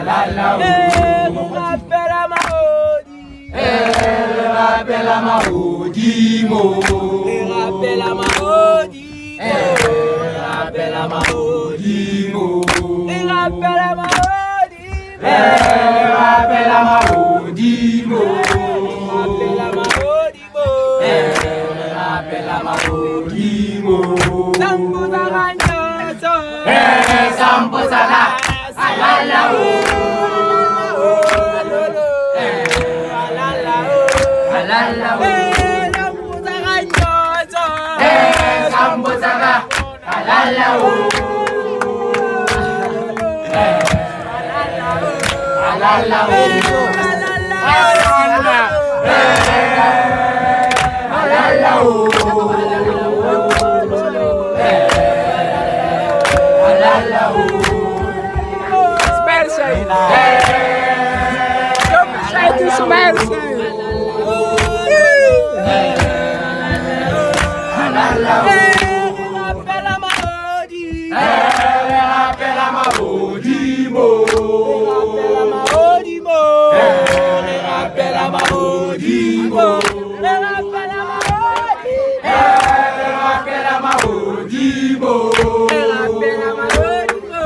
rappelle à Maodi. Rappelle à Maodi, mo. Rappelle à Maodi. Rappelle à Maodi, mo. Rappelle à Maodi. Rappelle à Maodi, mo. Rappelle à Maodi. Rappelle à Maodi, mo. Sambu Zaranyoso. Sambu Zaga, alala o. Alala o. Sambu Zaranyoso. Sambu Zaga, alala o. Alala o. Alala o. Rappelle à Maodi. Rappelle à Maodi, mo. Rappelle à Maodi, mo. Rappelle à Maodi, mo. Rappelle à Maodi. Rappelle à Maodi, mo. Rappelle à Maodi, mo.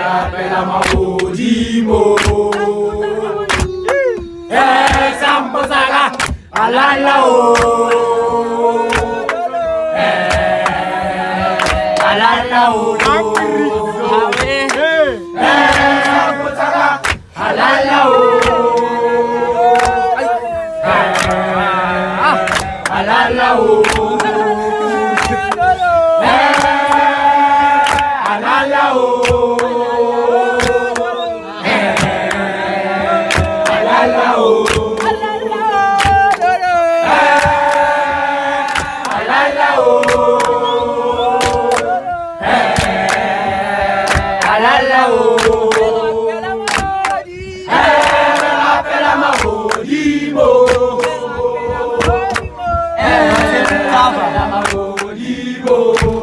Rappelle à Maodi, mo. Sambu Zaga, alala o. Alala o. Sambu Zaga, alala o. Alala o. Alala o. Alala o. Alala o. Alala o. Rappelle à Maodi, mo. Rappelle à Maodi, mo.